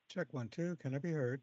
Check one, two. Can I be heard?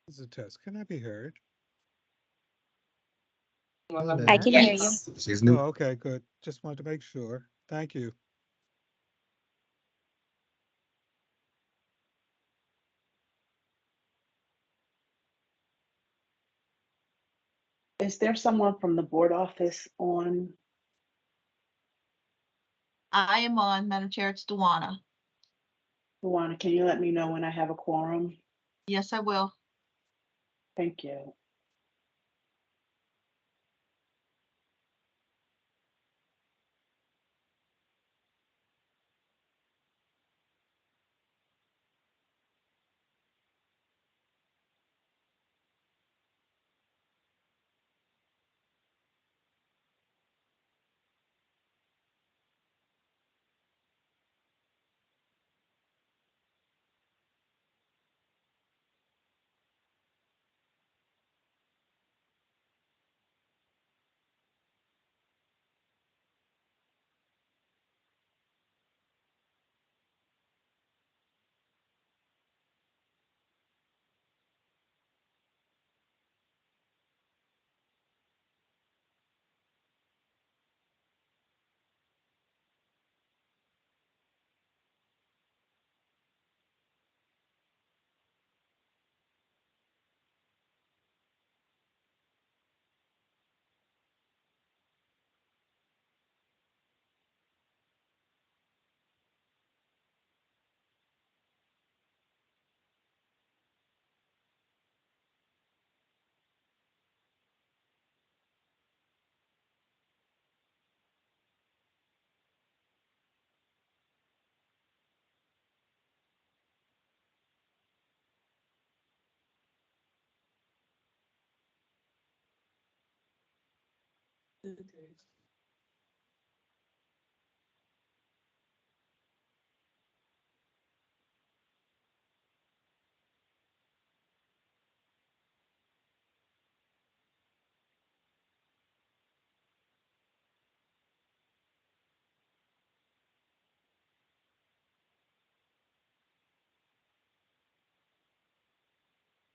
This is a test. Can I be heard? I can hear you. Yes. She's Oh, new. okay, good. Just wanted to make sure. Thank you. Is there someone from the board office on? I am on, Madam Chair, it's Duana. Luana, can you let me know when I have a quorum? Yes, I will. Thank you.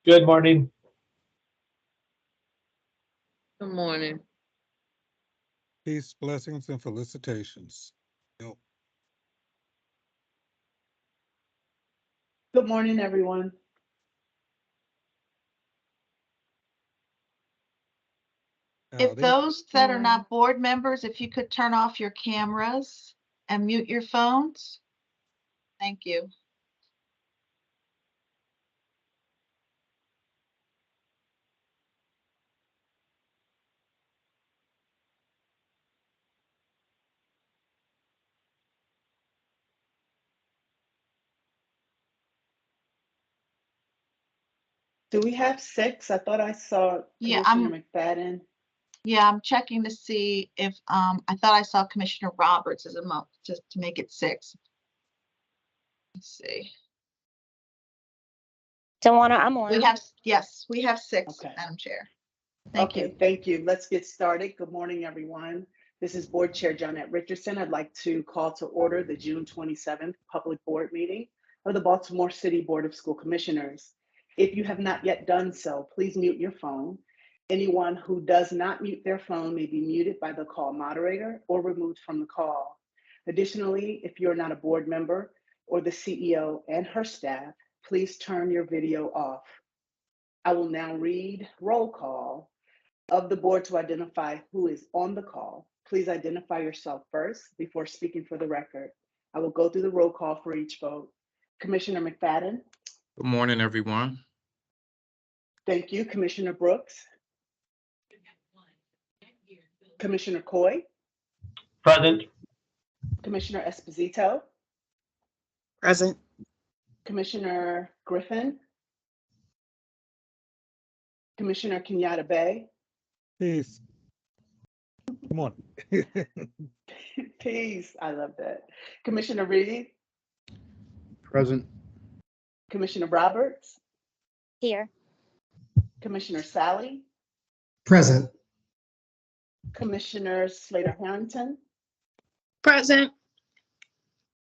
Good morning. Good morning. Peace, blessings, and felicitations. Bill. Good morning, everyone. If Howdy. those that are Morning. not board members, if you could turn off your cameras and mute your phones. Thank you. Do we have 6? I thought I saw Yeah, Commissioner McFadden. Yeah, I'm checking to see if, I thought I saw Commissioner Roberts as a just to make it 6. Let's see. Tawana, I'm on. Yes, we have 6, Okay. Madam Chair. Thank Okay, you. thank you. Let's get started. Good morning, everyone. This is Board Chair Johnette Richardson. I'd like to call to order the June 27th Public Board Meeting of the Baltimore City Board of School Commissioners. If you have not yet done so, please mute your phone. Anyone who does not mute their phone may be muted by the call moderator or removed from the call. Additionally, if you're not a board member or the CEO and her staff, please turn your video off. I will now read roll call of the board to identify who is on the call. Please identify yourself first before speaking for the record. I will go through the roll call for each vote. Commissioner McFadden. Good morning, everyone. Thank you. Commissioner Brooks. Commissioner Coy. Present. Commissioner Esposito. Present. Commissioner Griffin. Commissioner Kenyatta Bay. Peace. Come on. Peace. I love that. Commissioner Reed. Present. Commissioner Roberts. Here. Commissioner Sally. Present. Commissioner Slater Harrington. Present.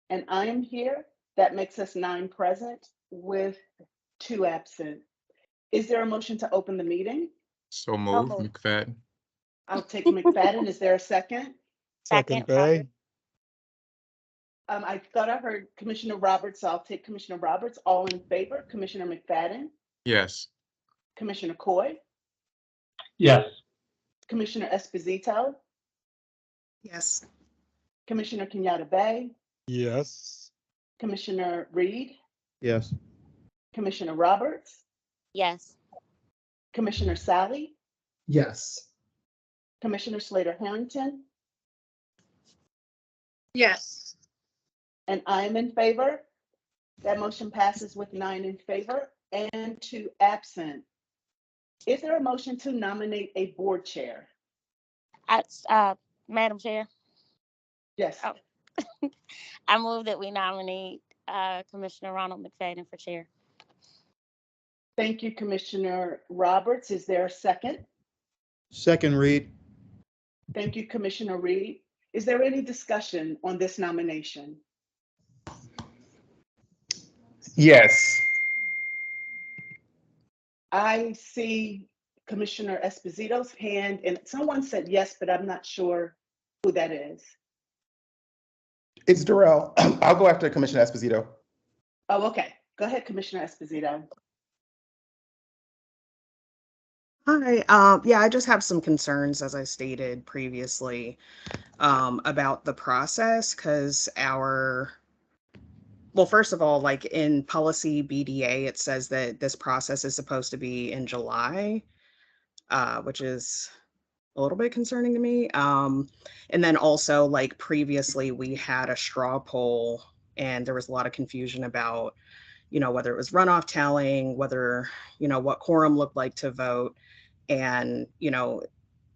And I am here. That makes us 9 present with 2 absent. Is there a motion to open the meeting? So moved, moved. McFadden. I'll take McFadden. Is there a second? Second, Bay. Roberts. I thought I heard Commissioner Roberts, so I'll take Commissioner Roberts. All in favor? Commissioner McFadden, Yes. Commissioner Coy, Yes. Commissioner Esposito, Yes. Commissioner Kenyatta Bay, Yes. Commissioner Reed, Yes. Commissioner Roberts, Yes. Commissioner Sally, Yes. Commissioner Slater Harrington, Yes. and I am in favor. That motion passes with 9 in favor and 2 absent. Is there a motion to nominate a board chair? Madam Chair, Yes. Oh. I move that we nominate Commissioner Ronald McFadden for chair. Thank you, Commissioner Roberts. Is there a second? Second, Reed. Thank you, Commissioner Reed. Is there any discussion on this nomination? Yes. I see Commissioner Esposito's hand, and someone said yes, but I'm not sure who that is. It's Darrell. I'll go after Commissioner Esposito. Oh, okay. Go ahead, Commissioner Esposito. Hi. Yeah, I just have some concerns, as I stated previously, about the process, because well, first of all, like in policy BDA, it says that this process is supposed to be in July, which is a little bit concerning to me. And then also, like previously, we had a straw poll, and there was a lot of confusion about, whether it was runoff tallying, whether, what quorum looked like to vote. And,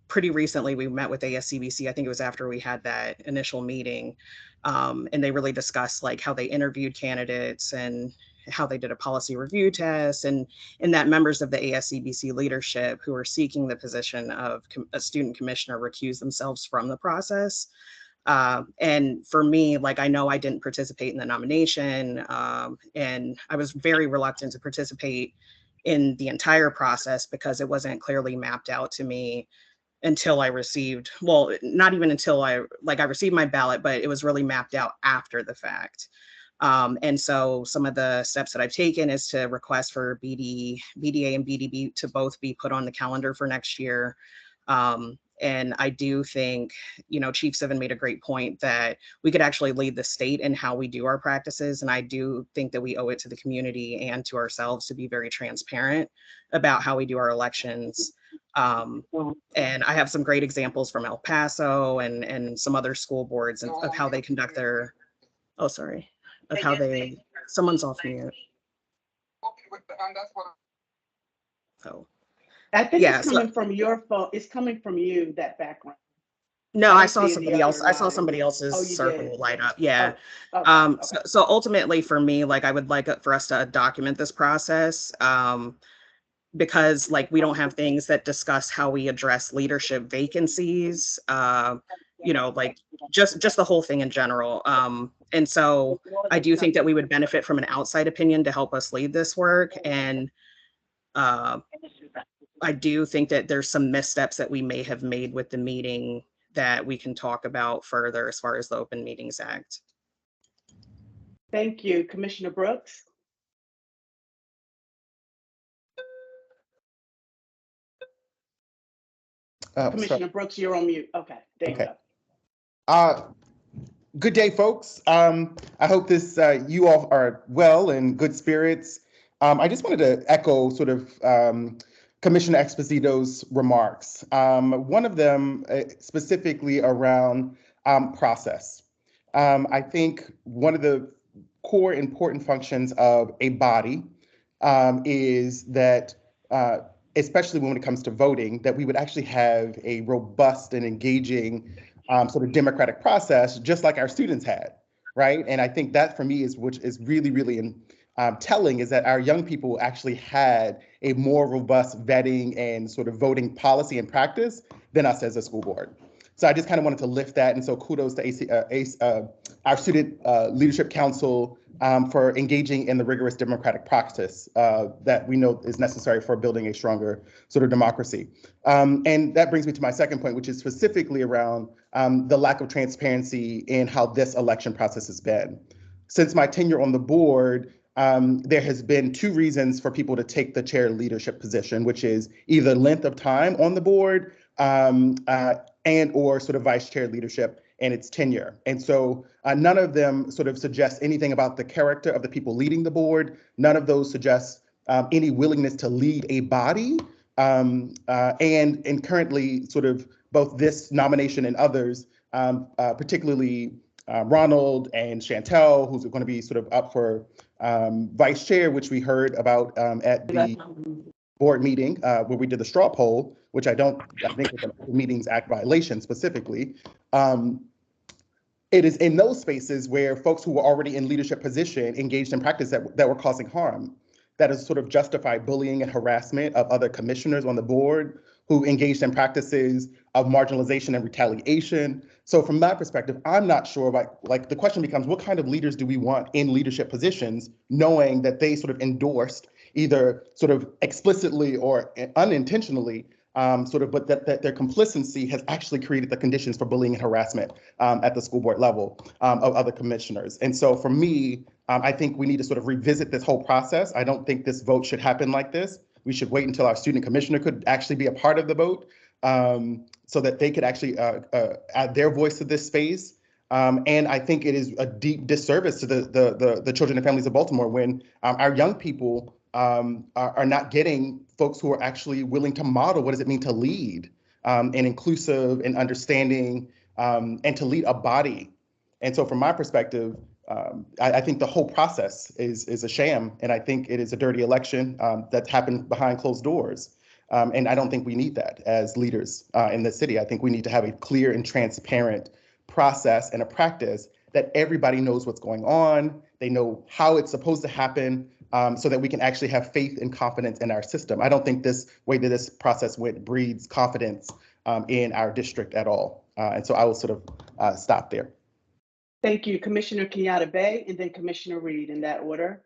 pretty recently we met with ASCBC. I think it was after we had that initial meeting. And they really discussed like how they interviewed candidates and how they did a policy review test, and that members of the ASCBC leadership who are seeking the position of a student commissioner recused themselves from the process. And for me, like, I know I didn't participate in the nomination, and I was very reluctant to participate in the entire process because it wasn't clearly mapped out to me until I received, well, not even until I received my ballot, but it was really mapped out after the fact. And so some of the steps that I've taken is to request for BDA and BDB to both be put on the calendar for next year. And I do think, Chief Sivan made a great point that we could actually lead the state in how we do our practices. And I do think that we owe it to the community and to ourselves to be very transparent about how we do our elections. And I have some great examples from El Paso and some other school boards of how they conduct their, someone's off mute. Oh. I think Yeah, it's coming from your phone. It's coming from you, that background. No, I I don't saw see the somebody else. other I saw line. somebody else's Oh, you circle did? light up. Yeah. Okay, okay. So ultimately for me, like I would like for us to document this process, because like we don't have things that discuss how we address leadership vacancies, like just the whole thing in general. And so I do think that we would benefit from an outside opinion to help us lead this work. And I do think that there's some missteps that we may have made with the meeting that we can talk about further as far as the Open Meetings Act. Thank you. Commissioner Brooks? Commissioner Brooks, you're on mute. Okay, there you go. Good day, folks. I hope you all are well and good spirits. I just wanted to echo sort of Commissioner Esposito's remarks. One of them specifically around process. I think one of the core important functions of a body is that, especially when it comes to voting, that we would actually have a robust and engaging sort of democratic process, just like our students had, right? And I think that for me which is really, really telling, is that our young people actually had a more robust vetting and sort of voting policy and practice than us as a school board. So I just kind of wanted to lift that. And so kudos to our Student Leadership Council for engaging in the rigorous democratic practice that we know is necessary for building a stronger sort of democracy. And that brings me to my second point, which is specifically around the lack of transparency in how this election process has been. Since my tenure on the board, there has been two reasons for people to take the chair leadership position, which is either length of time on the board and or sort of vice chair leadership and its tenure. And so none of them sort of suggest anything about the character of the people leading the board. None of those suggest any willingness to lead a body. And currently sort of both this nomination and others, particularly Ronald and Chantel, who's going to be sort of up for vice chair, which we heard about at the board meeting where we did the straw poll, which I think was an Open Meetings Act violation specifically. It is in those spaces where folks who were already in leadership position engaged in practice that were causing harm. That is sort of justified bullying and harassment of other commissioners on the board who engaged in practices of marginalization and retaliation. So from that perspective, I'm not sure, like the question becomes, what kind of leaders do we want in leadership positions, knowing that they sort of endorsed either sort of explicitly or unintentionally, but that their complicity has actually created the conditions for bullying and harassment at the school board level of other commissioners. And so for me, I think we need to sort of revisit this whole process. I don't think this vote should happen like this. We should wait until our student commissioner could actually be a part of the vote so that they could actually add their voice to this space. And I think it is a deep disservice to the children and families of Baltimore when our young people are not getting folks who are actually willing to model what does it mean to lead and inclusive and understanding and to lead a body. And so from my perspective, I think the whole process is a sham, and I think it is a dirty election that's happened behind closed doors. And I don't think we need that as leaders in the city. I think we need to have a clear and transparent process and a practice that everybody knows what's going on. They know how it's supposed to happen so that we can actually have faith and confidence in our system. I don't think this way that this process went breeds confidence in our district at all. And so I will sort of stop there. Thank you, Commissioner Kenyatta Bay, and then Commissioner Reed in that order.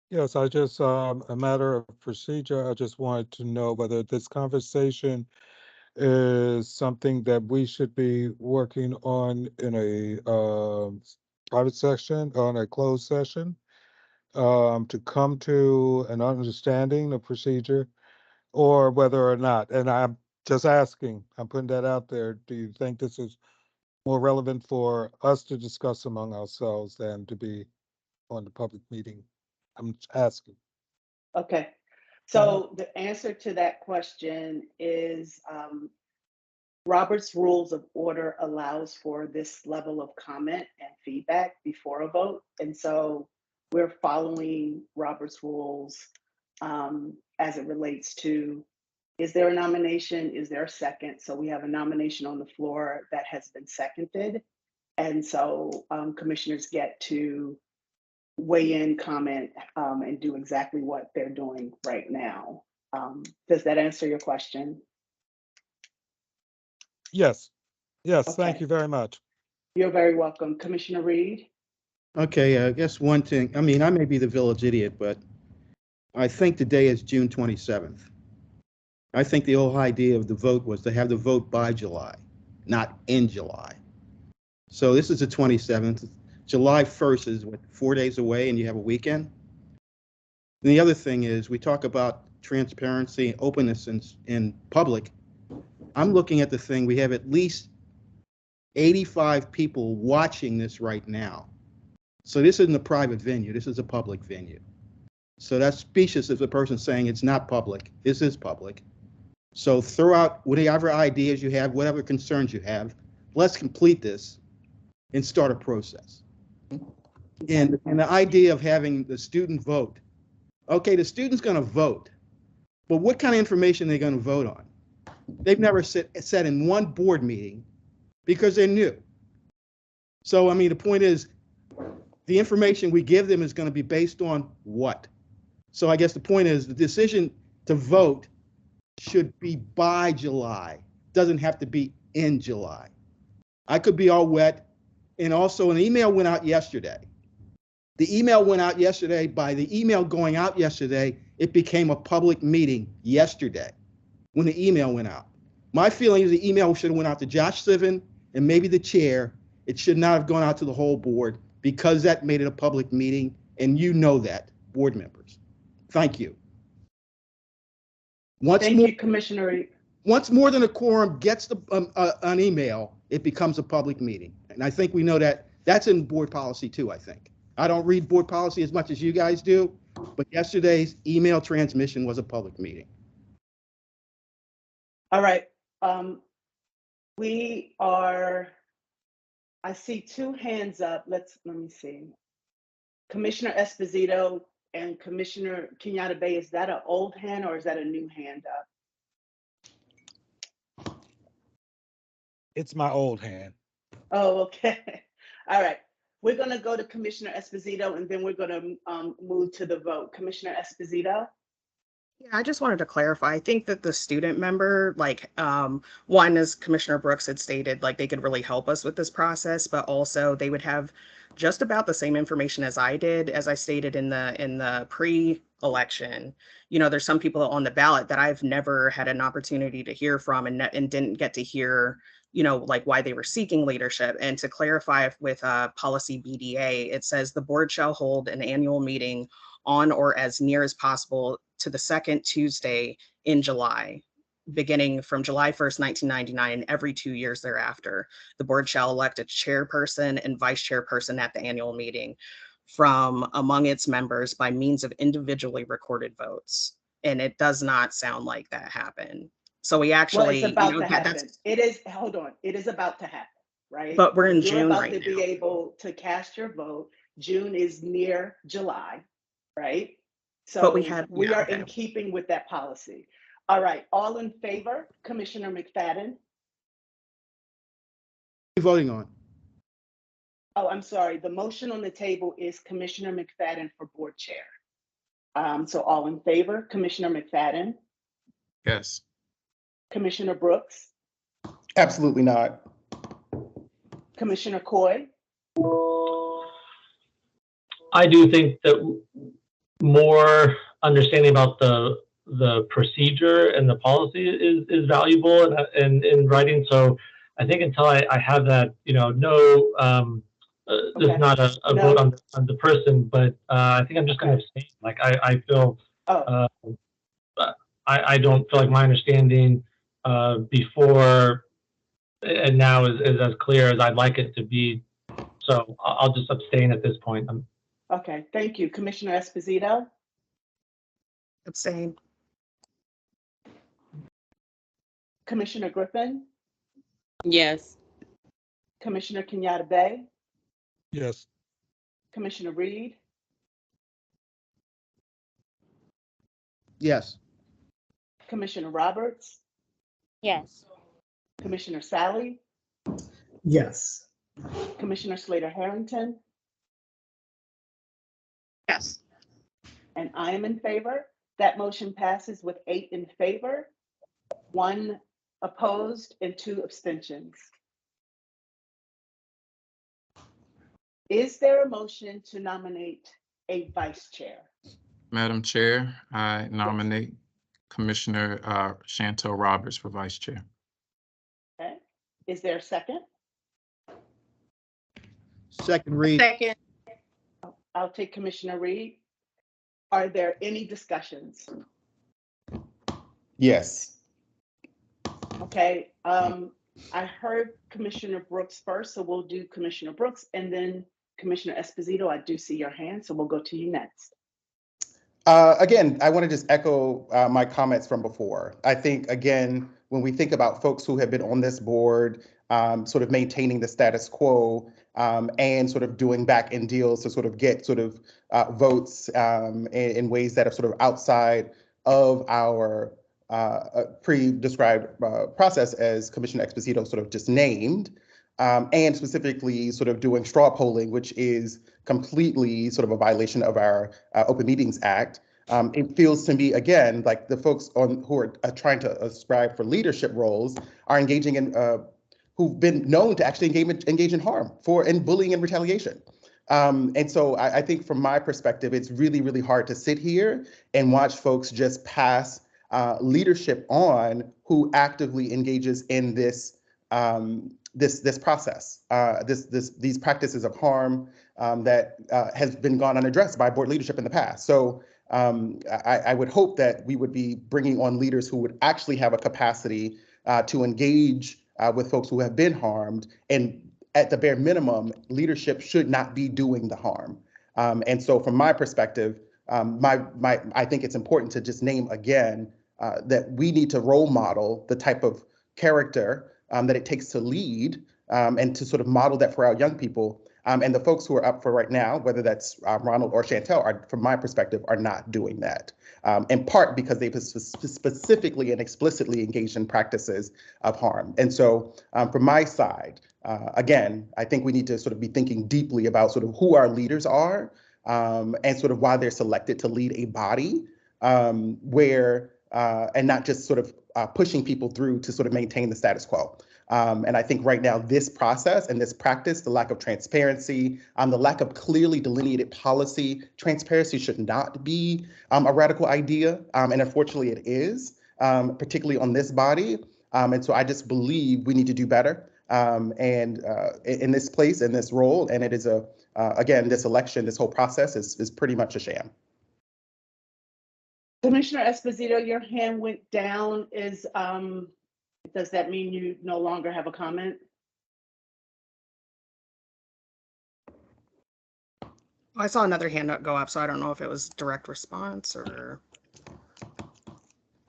Yes, I just, a matter of procedure, I just wanted to know whether this conversation is something that we should be working on in a private session, on a closed session, to come to an understanding of procedure, or whether or not. And I'm Just asking, I'm putting that out there. Do you think this is more relevant for us to discuss among ourselves than to be on the public meeting? I'm asking. Okay, so the answer to that question is Robert's Rules of Order allows for this level of comment and feedback before a vote. And so we're following Robert's rules as it relates to, is there a nomination? Is there a second? So we have a nomination on the floor that has been seconded. And so commissioners get to weigh in, comment, and do exactly what they're doing right now. Does that answer your question? Yes, yes, thank Okay. you very much. You're very welcome. Commissioner Reed? Okay, I guess one thing, I mean, I may be the village idiot, but I think today is June 27th. I think the whole idea of the vote was to have the vote by July, not in July. So this is the 27th. July 1st is what, 4 days away, and you have a weekend? And the other thing is, we talk about transparency, openness in public. I'm looking at the thing, we have at least 85 people watching this right now. So this isn't a private venue, this is a public venue. So that's specious if the person's saying it's not public. This is public. So throw out whatever ideas you have, whatever concerns you have. Let's complete this and start a process. And the idea of having the student vote. Okay, the student's going to vote, but what kind of information are they going to vote on? They've never sat in one board meeting because they're new. So, I mean, the point is, the information we give them is going to be based on what? So I guess the point is the decision to vote should be by July. Doesn't have to be in July. I could be all wet. And also an email went out yesterday. The email went out yesterday. By the email going out yesterday, it became a public meeting yesterday when the email went out. My feeling is the email should have went out to Josh Sivan and maybe the chair. It should not have gone out to the whole board because that made it a public meeting, and you know that, board members. Thank you. Thank you, Commissioner Reed. Once more than a quorum gets an email, it becomes a public meeting. And I think we know that. That's in board policy too, I think. I don't read board policy as much as you guys do, but yesterday's email transmission was a public meeting. All right. I see two hands up. Let me see. Commissioner Esposito and Commissioner Kenyatta Bay, is that an old hand or is that a new hand up? It's my old hand. Oh, okay. All right. We're going to go to Commissioner Esposito and then we're going to move to the vote. Commissioner Esposito? Yeah, I just wanted to clarify. I think that the student member, one, as Commissioner Brooks had stated, like they could really help us with this process, but also they would have just about the same information as I did, as I stated in the pre-election. You know, there's some people on the ballot that I've never had an opportunity to hear from and didn't get to hear, you know, like why they were seeking leadership. And to clarify with policy BDA, it says the board shall hold an annual meeting on or as near as possible to the second Tuesday in July, beginning from July 1st, 1999, and every 2 years thereafter. The board shall elect a chairperson and vice chairperson at the annual meeting from among its members by means of individually recorded votes. And it does not sound like that happened. So we actually, well, it's about to happen. It is, hold on, it is about to happen, right? But we're in You're June about right to now. be able to cast your vote. June is near July, right? So But we are in keeping with that policy. All right, all in favor, Commissioner McFadden? What are you voting on? Oh, I'm sorry. The motion on the table is Commissioner McFadden for board chair. So all in favor, Commissioner McFadden, Yes. Commissioner Brooks, Absolutely not. Commissioner Coy, I do think that more understanding about the procedure and the policy is valuable in writing. So I think until I have that, you know, this is not a vote on the person, but I think I'm just going to abstain. Like I feel, I don't feel like my understanding before and now is as clear as I'd like it to be. So I'll just abstain at this point. Okay, thank you. Commissioner Esposito, Abstain. Commissioner Griffin, Yes. Commissioner Kenyatta Bay, Yes. Commissioner Reed, Yes. Commissioner Roberts, Yes. Commissioner Sally, Yes. Commissioner Slater Harrington, Yes. and I am in favor. That motion passes with 8 in favor, 1 opposed, and 2 abstentions. Is there a motion to nominate a vice chair? Madam Chair, I nominate Commissioner Chantel Roberts for Vice Chair. Okay. Is there a second? Second read. Second. I'll take Commissioner Reed. Are there any discussions? Yes. Okay, I heard Commissioner Brooks first, so we'll do Commissioner Brooks, and then Commissioner Esposito, I do see your hand, so we'll go to you next. Again, I want to just echo my comments from before. I think, again, when we think about folks who have been on this board, sort of maintaining the status quo and sort of doing back-end deals to sort of get sort of votes in ways that are sort of outside of our pre-described process, as Commissioner Esposito sort of just named, and specifically sort of doing straw polling, which is completely sort of a violation of our Open Meetings Act. It feels to me, again, like the folks who are trying to ascribe for leadership roles are engaging in, who've been known to actually engage in harm and bullying and retaliation. And so I think from my perspective, it's really, really hard to sit here and watch folks just pass leadership on who actively engages in this this process, these practices of harm that has been gone unaddressed by board leadership in the past. So I would hope that we would be bringing on leaders who would actually have a capacity to engage with folks who have been harmed, and at the bare minimum, leadership should not be doing the harm. And so from my perspective, I think it's important to just name again that we need to role model the type of character that it takes to lead and to sort of model that for our young people. And the folks who are up for right now, whether that's Ronald or Chantel, are, from my perspective, are not doing that. In part because they've specifically and explicitly engaged in practices of harm. And so from my side, again, I think we need to sort of be thinking deeply about sort of who our leaders are and sort of why they're selected to lead a body and not just sort of pushing people through to sort of maintain the status quo. And I think right now this process and this practice, the lack of transparency, the lack of clearly delineated policy, transparency should not be a radical idea. And unfortunately it is, particularly on this body. And so I just believe we need to do better in this place, in this role. And it is again, this election, this whole process is pretty much a sham. Commissioner Esposito, your hand went down. Does that mean you no longer have a comment? I saw another hand go up, so I don't know if it was direct response or.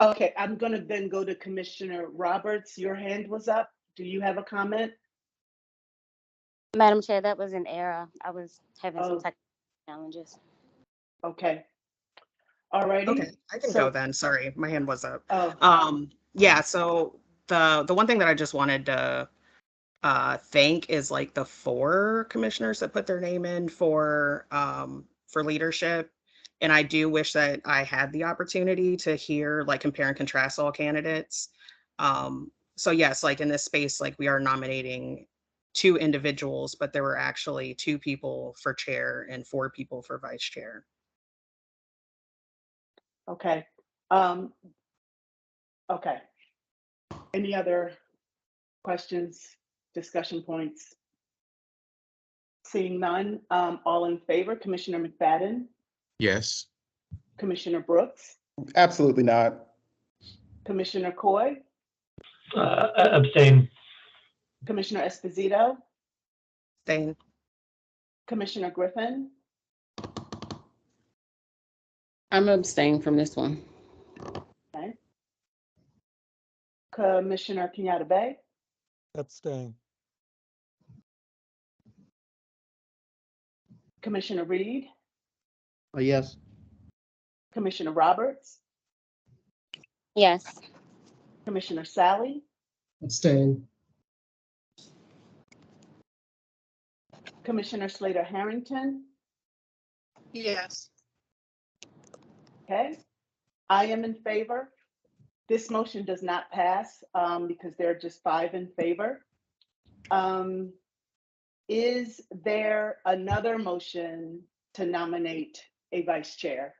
Okay, I'm going to then go to Commissioner Roberts. Your hand was up. Do you have a comment? Madam Chair, that was an error. I was having some technical challenges. Okay. All righty. Okay, I can go then. Sorry, my hand was up. Oh. Yeah, so the one thing that I just wanted to thank is like the 4 commissioners that put their name in for leadership. And I do wish that I had the opportunity to hear, like, compare and contrast all candidates. So yes, like in this space, like we are nominating 2 individuals, but there were actually 2 people for chair and 4 people for vice chair. Okay. Okay. Any other questions, discussion points? Seeing none, all in favor, Commissioner McFadden, Yes. Commissioner Brooks, Absolutely not. Commissioner Coy, Abstain. Commissioner Esposito, Abstain. Commissioner Griffin, I'm abstaining from this one. okay. Commissioner Kenyatta Bay, Abstain. Commissioner Reed, Yes. Commissioner Roberts, Yes. Commissioner Sally, Abstain. Commissioner Slater Harrington, Yes. okay. I am in favor. This motion does not pass because there are just 5 in favor. Is there another motion to nominate a vice chair?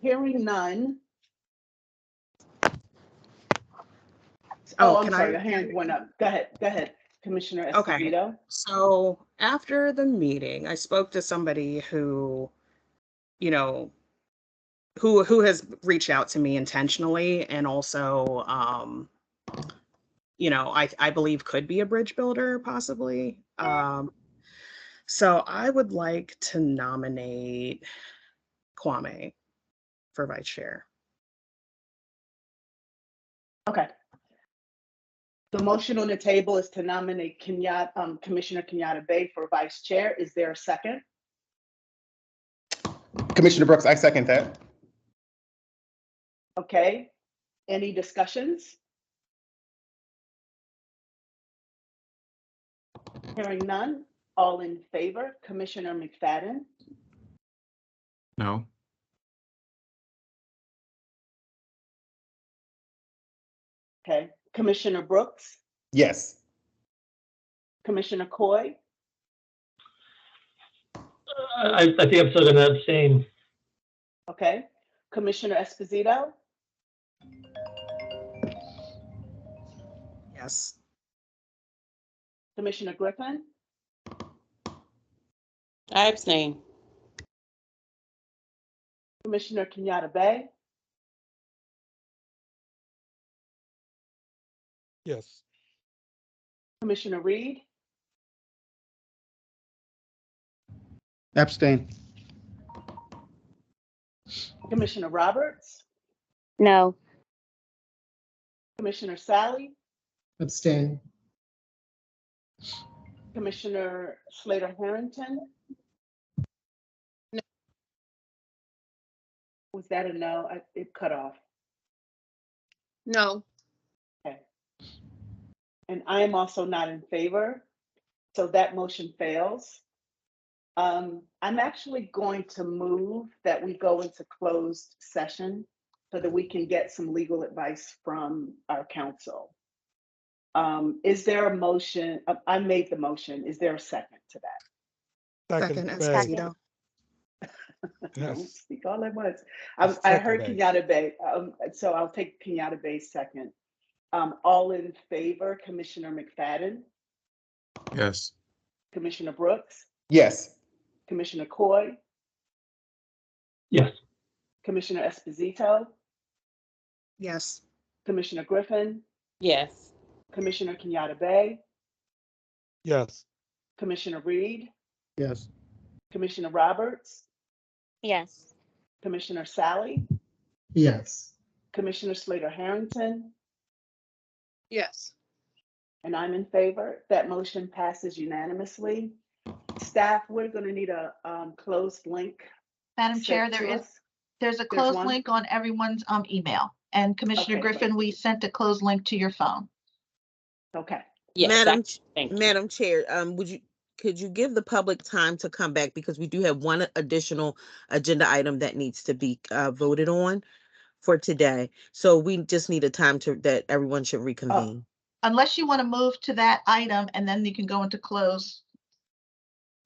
Hearing none. Oh, I'm can sorry, I- a hand went up. Go ahead, Commissioner Okay. Esposito. So after the meeting, I spoke to somebody who, you know, who has reached out to me intentionally and also, you know, I believe could be a bridge builder possibly. So I would like to nominate Kwame for vice chair. Okay. The motion on the table is to nominate Commissioner Kenyatta Bay for vice chair. Is there a second? Commissioner Brooks, I second that. Okay. Any discussions? Hearing none. All in favor, Commissioner McFadden, No. okay. Commissioner Brooks, Yes. Commissioner Coy, I think I'm still gonna abstain. okay. Commissioner Esposito, Yes. Commissioner Griffin, I abstain. Commissioner Kenyatta Bay, Yes. Commissioner Reed, Abstain. Commissioner Roberts, No. Commissioner Sally, Abstain. Commissioner Slater Harrington. Was that a no? It cut off. No. Okay. And I am also not in favor, so that motion fails. I'm actually going to move that we go into closed session so that we can get some legal advice from our counsel. Is there a motion? I made the motion. Is there a second to that? Second, Bay. Esposito. Don't Yes. speak all at once. I Second heard Bay. Kenyatta Bay, so I'll take Kenyatta Bay second. All in favor, Commissioner McFadden, Yes. Commissioner Brooks, Yes. Commissioner Coy, Yes. Commissioner Esposito, Yes. Commissioner Griffin, Yes. Commissioner Kenyatta Bay, Yes. Commissioner Reed, Yes. Commissioner Roberts, Yes. Commissioner Sally, Yes. Commissioner Slater Harrington, Yes. and I'm in favor. That motion passes unanimously. Staff, we're going to need a closed link. Madam Chair, sent to us. there's a closed one? link on everyone's email. And Commissioner Okay. Griffin, we sent a closed link to your phone. Okay. Yes. Madam, Thank you. Madam Chair, could you give the public time to come back because we do have one additional agenda item that needs to be voted on for today. So we just need a time that everyone should reconvene. Unless you want to move to that item and then you can go into close.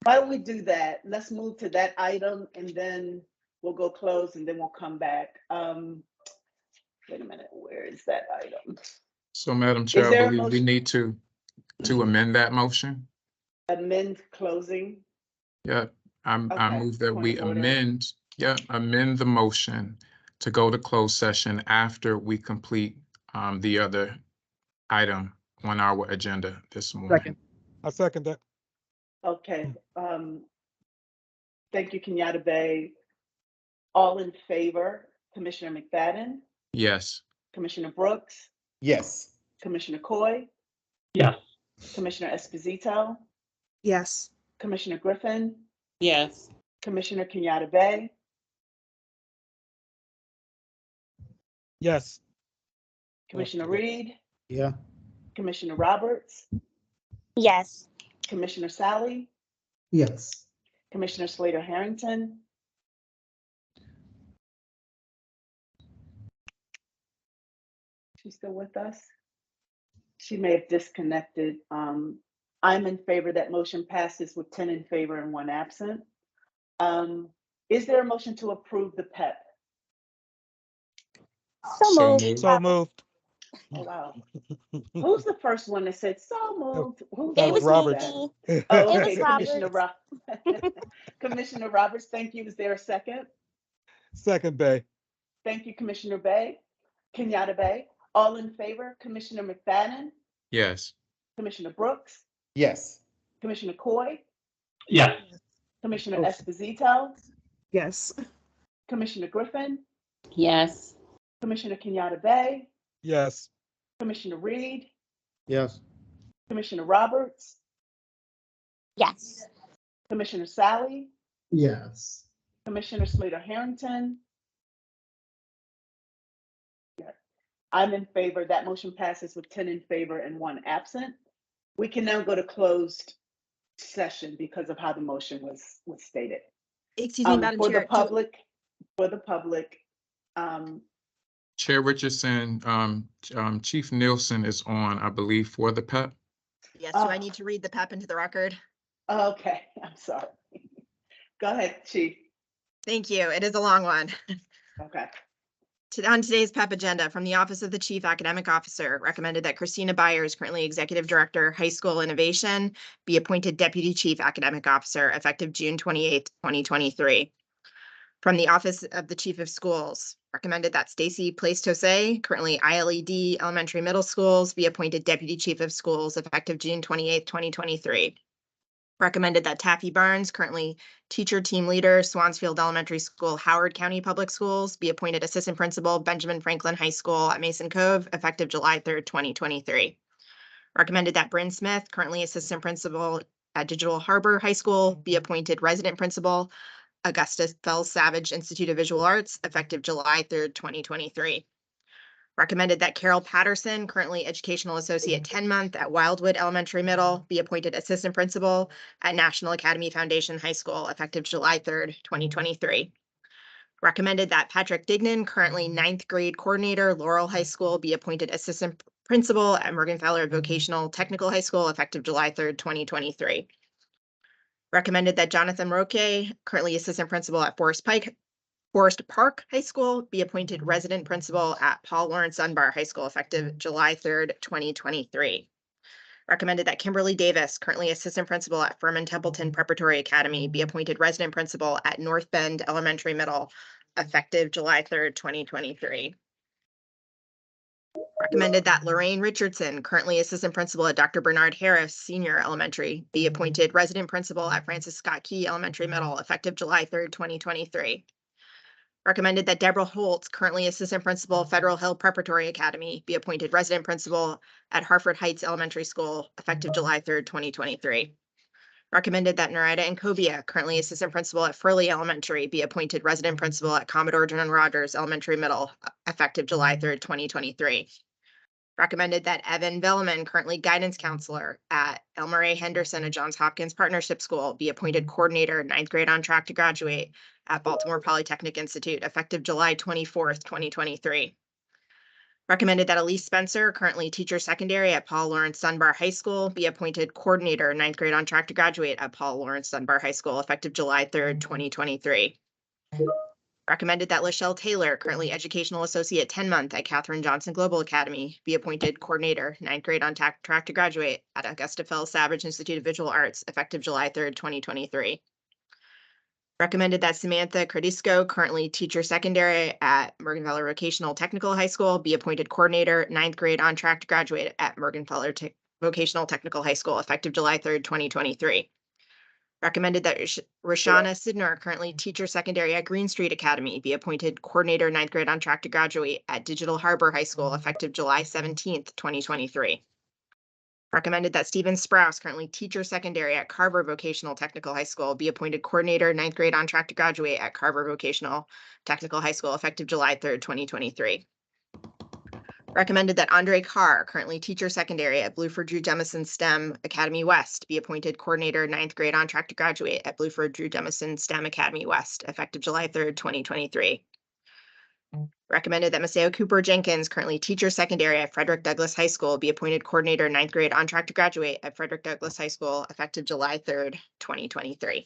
Why don't we do that? Let's move to that item and then we'll go close and then we'll come back. Wait a minute, where is that item? So Madam Chair, there I a believe we motion? need to amend that motion. amend closing. Yeah, I Okay, move that point we of order. amend the motion to go to closed session after we complete the other item on our agenda this morning. Second. I second that. Okay, thank you, Kenyatta Bay. All in favor, Commissioner McFadden, Yes. Commissioner Brooks, Yes. Commissioner Coy, Yes. Commissioner Esposito, Yes. Commissioner Griffin, Yes. Commissioner Kenyatta Bay, Yes. Commissioner Reed, Yeah. Commissioner Roberts, Yes. Commissioner Sally, Yes. Commissioner Slater Harrington. She's still with us? She may have disconnected. I'm in favor. That motion passes with 10 in favor and 1 absent. Is there a motion to approve the PEP? So moved. moved. So moved. Oh, wow. Who's the first one that said so moved? Who It was Roberts. me. Oh, It okay, was Commissioner Roberts. Commissioner Roberts, thank you. Is there a second? Second, Bay. Thank you, Commissioner Bay. Kenyatta Bay. All in favor, Commissioner McFadden, Yes. Commissioner Brooks, Yes. Commissioner Coy, Yes. Commissioner Oh. Esposito, Yes. Commissioner Griffin, Yes. Commissioner Kenyatta Bay, Yes. Commissioner Reed, Yes. Commissioner Roberts, Yes. Commissioner Sally, Yes. Commissioner Slater Harrington. Yeah. I'm in favor. That motion passes with 10 in favor and 1 absent. We can now go to closed session because of how the motion was stated. Excuse me, Madam For Chair. the public, Chair Richardson, Chief Nielsen is on, I believe, for the PEP. Yes, do I need to read the PEP into the record? okay, I'm sorry. Go ahead, Chief. Thank you. It is a long one. Okay. On today's PEP agenda, from the Office of the Chief Academic Officer, recommended that Christina Byers, currently Executive Director, High School Innovation, be appointed Deputy Chief Academic Officer effective June 28th, 2023. From the Office of the Chief of Schools, recommended that Stacy Place-Tosay, currently ILED Elementary Middle Schools, be appointed Deputy Chief of Schools effective June 28th, 2023. Recommended that Taffy Barnes, currently Teacher Team Leader, Swansfield Elementary School, Howard County Public Schools, be appointed Assistant Principal, Benjamin Franklin High School at Mason Cove, effective July 3rd, 2023. Recommended that Bryn Smith, currently Assistant Principal at Digital Harbor High School, be appointed Resident Principal, Augusta Fells Savage Institute of Visual Arts, effective July 3rd, 2023. Recommended that Carol Patterson, currently Educational Associate 10-month at Wildwood Elementary Middle, be appointed Assistant Principal at National Academy Foundation High School, effective July 3rd, 2023. Recommended that Patrick Dignan, currently 9th grade coordinator, Laurel High School, be appointed Assistant Principal at Morgenthaler Vocational Technical High School, effective July 3rd, 2023. Recommended that Jonathan Roque, currently Assistant Principal at Forest Park High School, be appointed Resident Principal at Paul Lawrence Dunbar High School, effective July 3rd, 2023. Recommended that Kimberly Davis, currently Assistant Principal at Furman Templeton Preparatory Academy, be appointed Resident Principal at North Bend Elementary Middle, effective July 3rd, 2023. Recommended that Lorraine Richardson, currently Assistant Principal at Dr. Bernard Harris Senior Elementary, be appointed Resident Principal at Francis Scott Key Elementary Middle, effective July 3rd, 2023. Recommended that Deborah Holtz, currently Assistant Principal, Federal Hill Preparatory Academy, be appointed Resident Principal at Hartford Heights Elementary School, effective July 3rd, 2023. Recommended that Narita Encobia, currently Assistant Principal at Furley Elementary, be appointed Resident Principal at Commodore John Rogers Elementary Middle, effective July 3rd, 2023. Recommended that Evan Velleman, currently Guidance Counselor at Elmer A. Henderson at Johns Hopkins Partnership School, be appointed Coordinator, 9th grade on track to graduate at Baltimore Polytechnic Institute, effective July 24th, 2023. Recommended that Elise Spencer, currently Teacher Secondary at Paul Lawrence Dunbar High School, be appointed Coordinator, 9th grade on track to graduate at Paul Lawrence Dunbar High School, effective July 3rd, 2023. Recommended that Lachelle Taylor, currently Educational Associate 10-month at Katherine Johnson Global Academy, be appointed Coordinator, 9th grade on track to graduate at Augusta Fells Savage Institute of Visual Arts, effective July 3rd, 2023. Recommended that Samantha Cardisco, currently Teacher Secondary at Morgan-Feller Vocational Technical High School, be appointed Coordinator, 9th grade on track to graduate at Morgan-Feller Vocational Technical High School, effective July 3rd, 2023. Recommended that Rashana Sidner, currently Teacher Secondary at Green Street Academy, be appointed Coordinator, 9th grade on track to graduate at Digital Harbor High School, effective July 17th, 2023. Recommended that Steven Sprouse, currently Teacher Secondary at Carver Vocational Technical High School, be appointed Coordinator, 9th grade on track to graduate at Carver Vocational Technical High School, effective July 3rd, 2023. Recommended that Andre Carr, currently Teacher Secondary at Bluford Drew Jemison STEM Academy West, be appointed Coordinator, 9th grade on track to graduate at Bluford Drew Jemison STEM Academy West, effective July 3rd, 2023. Recommended that Maseo Cooper Jenkins, currently Teacher Secondary at Frederick Douglass High School, be appointed Coordinator, 9th grade on track to graduate at Frederick Douglass High School, effective July 3rd, 2023.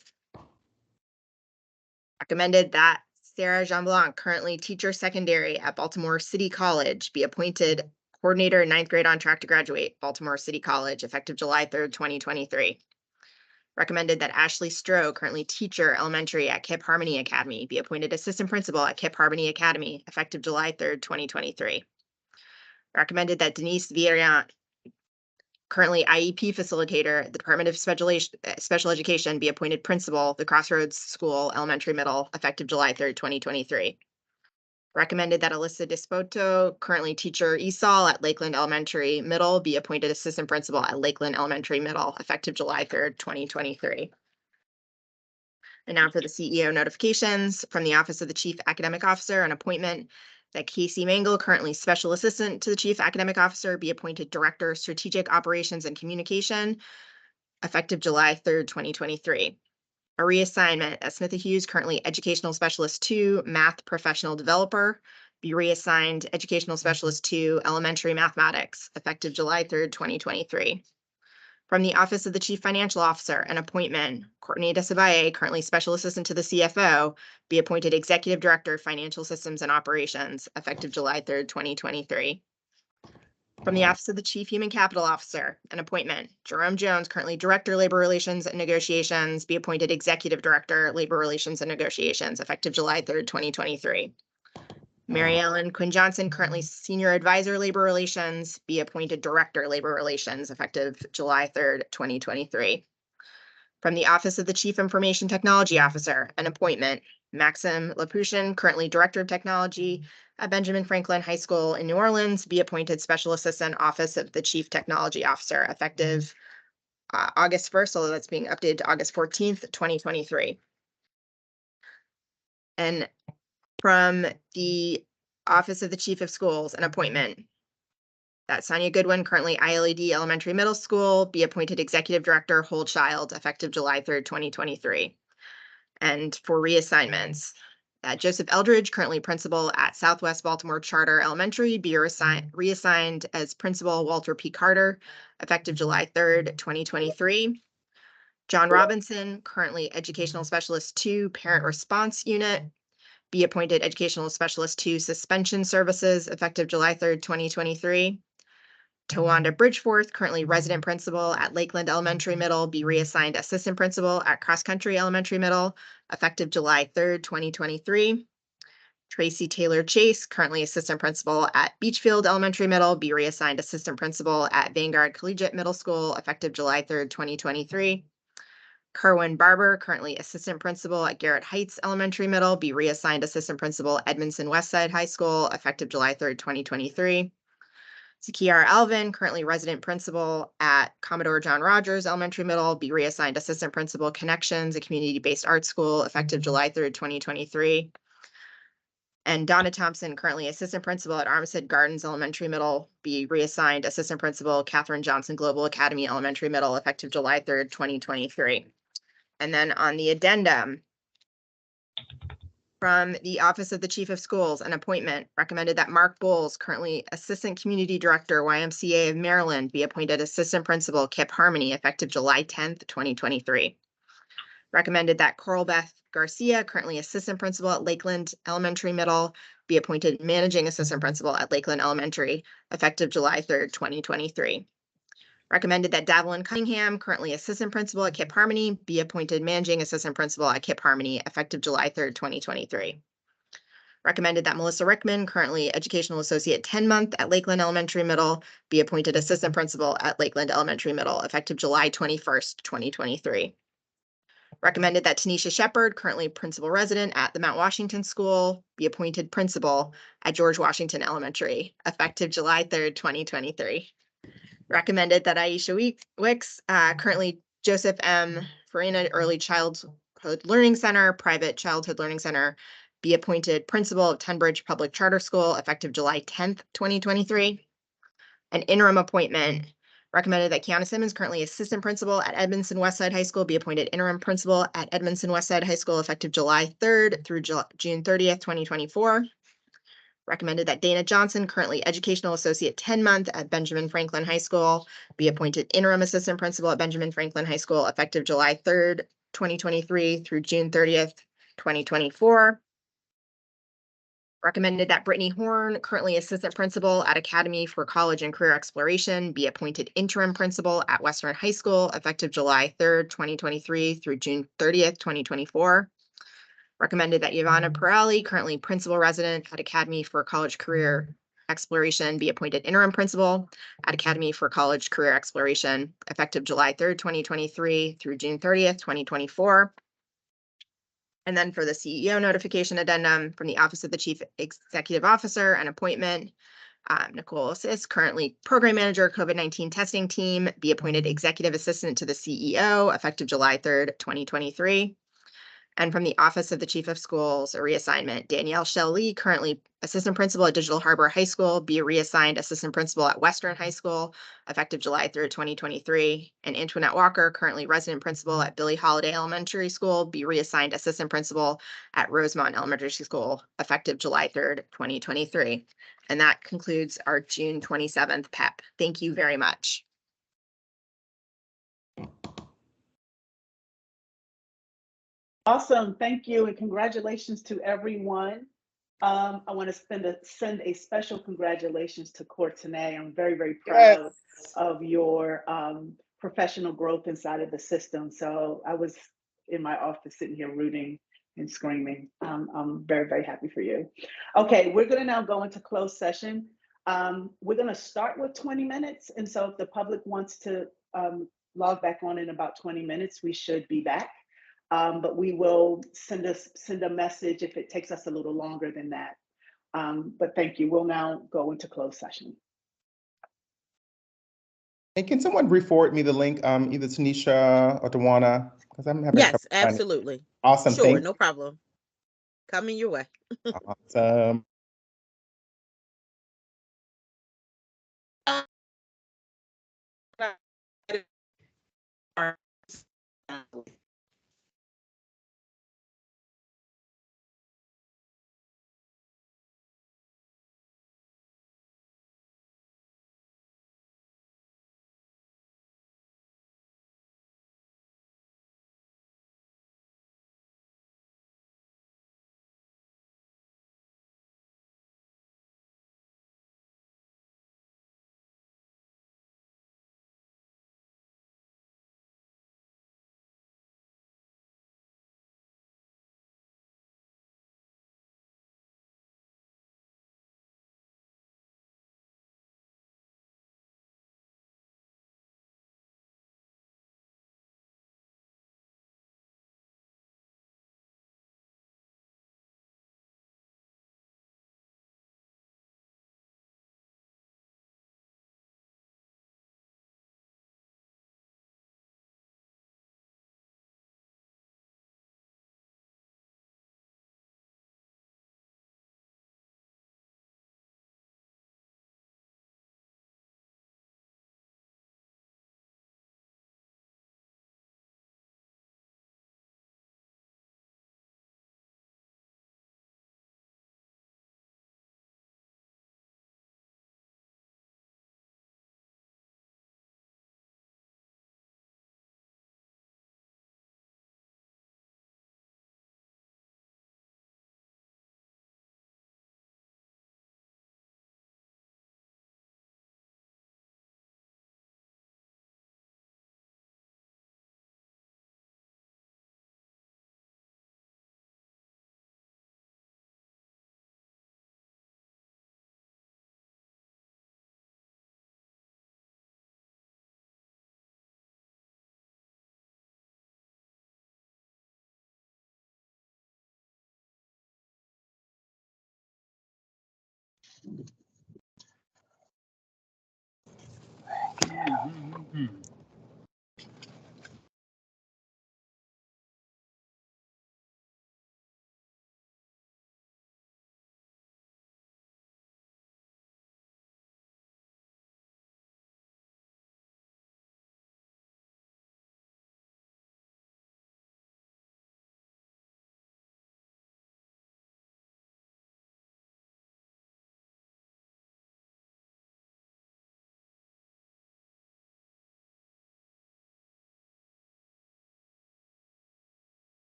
Recommended that Sarah Jean Blanc, currently Teacher Secondary at Baltimore City College, be appointed Coordinator, 9th grade on track to graduate, Baltimore City College, effective July 3rd, 2023. Recommended that Ashley Stroh, currently Teacher Elementary at Kip Harmony Academy, be appointed Assistant Principal at Kip Harmony Academy, effective July 3rd, 2023. Recommended that Denise Villarant, currently IEP Facilitator at the Department of Special Education, be appointed Principal, the Crossroads School Elementary Middle, effective July 3rd, 2023. Recommended that Alyssa Dispoto, currently Teacher ESOL at Lakeland Elementary Middle, be appointed Assistant Principal at Lakeland Elementary Middle, effective July 3rd, 2023. And now for the CEO notifications from the Office of the Chief Academic Officer, an appointment that Casey Mangle, currently Special Assistant to the Chief Academic Officer, be appointed Director of Strategic Operations and Communication, effective July 3rd, 2023. A reassignment at Smitha Hughes, currently Educational Specialist 2, Math Professional Developer, be reassigned Educational Specialist 2, Elementary Mathematics, effective July 3rd, 2023. From the Office of the Chief Financial Officer, an appointment, Courtney Desabaye, currently Special Assistant to the CFO, be appointed Executive Director of Financial Systems and Operations, effective July 3rd, 2023. From the Office of the Chief Human Capital Officer, an appointment, Jerome Jones, currently Director, Labor Relations and Negotiations, be appointed Executive Director, Labor Relations and Negotiations, effective July 3rd, 2023. Mary Ellen Quinn Johnson, currently Senior Advisor, Labor Relations, be appointed Director, Labor Relations, effective July 3rd, 2023. From the Office of the Chief Information Technology Officer, an appointment, Maxim Lapushin, currently Director of Technology at Benjamin Franklin High School in New Orleans, be appointed Special Assistant Office of the Chief Technology Officer, effective August 1st, although that's being updated to August 14th, 2023. And from the Office of the Chief of Schools, an appointment that Sonia Goodwin, currently ILED Elementary Middle School, be appointed Executive Director, Whole Child, effective July 3rd, 2023. And for reassignments, Joseph Eldridge, currently Principal at Southwest Baltimore Charter Elementary, be reassigned as Principal Walter P. Carter, effective July 3rd, 2023. John Robinson, currently Educational Specialist 2, Parent Response Unit, be appointed Educational Specialist 2, Suspension Services, effective July 3rd, 2023. Tawanda Bridgeforth, currently Resident Principal at Lakeland Elementary Middle, be reassigned Assistant Principal at Cross Country Elementary Middle, effective July 3rd, 2023. Tracy Taylor Chase, currently Assistant Principal at Beachfield Elementary Middle, be reassigned Assistant Principal at Vanguard Collegiate Middle School, effective July 3rd, 2023. Kerwin Barber, currently Assistant Principal at Garrett Heights Elementary Middle, be reassigned Assistant Principal Edmondson Westside High School, effective July 3rd, 2023. Zakiar Alvin, currently Resident Principal at Commodore John Rogers Elementary Middle, be reassigned Assistant Principal Connections, a community-based art school, effective July 3rd, 2023. And Donna Thompson, currently Assistant Principal at Armistead Gardens Elementary Middle, be reassigned Assistant Principal Katherine Johnson Global Academy Elementary Middle, effective July 3rd, 2023. And then on the addendum, from the Office of the Chief of Schools, an appointment, recommended that Mark Bowles, currently Assistant Community Director, YMCA of Maryland, be appointed Assistant Principal, Kip Harmony, effective July 10th, 2023. Recommended that Coral Beth Garcia, currently assistant principal at Lakeland Elementary Middle, be appointed managing assistant principal at Lakeland Elementary, effective July 3rd, 2023. Recommended that Davelyn Cunningham, currently assistant principal at Kip Harmony, be appointed managing assistant principal at Kip Harmony, effective July 3rd, 2023. Recommended that Melissa Rickman, currently educational associate 10-month at Lakeland Elementary Middle, be appointed assistant principal at Lakeland Elementary Middle, effective July 21st, 2023. Recommended that Tanisha Shepard, currently principal resident at the Mount Washington School, be appointed principal at George Washington Elementary, effective July 3rd, 2023. Recommended that Aisha Wicks, currently Joseph M. Farina Early Childhood Learning Center, Private Childhood Learning Center, be appointed principal of Tunbridge Public Charter School, effective July 10th, 2023. An interim appointment. Recommended that Kiana Simmons, currently assistant principal at Edmondson Westside High School, be appointed interim principal at Edmondson Westside High School, effective July 3rd through June 30th, 2024. Recommended that Dana Johnson, currently educational associate 10-month at Benjamin Franklin High School, be appointed interim assistant principal at Benjamin Franklin High School, effective July 3rd, 2023 through June 30th, 2024. Recommended that Brittany Horn, currently assistant principal at Academy for College and Career Exploration, be appointed interim principal at Western High School, effective July 3rd, 2023 through June 30th, 2024. Recommended that Ivana Pirelli, currently principal resident at Academy for College Career Exploration, be appointed interim principal at Academy for College Career Exploration, effective July 3rd, 2023 through June 30th, 2024. And then for the CEO notification addendum from the Office of the Chief Executive Officer, an appointment. Nicole Sis, currently program manager, COVID-19 testing team, be appointed executive assistant to the CEO, effective July 3rd, 2023. And from the Office of the Chief of Schools, a reassignment. Danielle Shell-Lee, currently assistant principal at Digital Harbor High School, be reassigned assistant principal at Western High School, effective July 3rd, 2023. And Antoinette Walker, currently resident principal at Billie Holiday Elementary School, be reassigned assistant principal at Rosemont Elementary School, effective July 3rd, 2023. And that concludes our June 27th PEP. Thank you very much. Awesome, thank you, and congratulations to everyone. I want to send a special congratulations to Courtenay. I'm very, very proud of your professional growth inside of the system. So I was in my office sitting here rooting and screaming. I'm very, very happy for you. Okay, we're going to now go into closed session. We're going to start with 20 minutes. And so if the public wants to log back on in about 20 minutes, we should be back. But we will send a message if it takes us a little longer than that. But thank you. We'll now go into closed session. And can someone re-forward me the link, either Tanisha or Tawana? Because I'm having Yes, trouble finding it. absolutely. Awesome. Sure, Thank no problem. Coming your way. Awesome.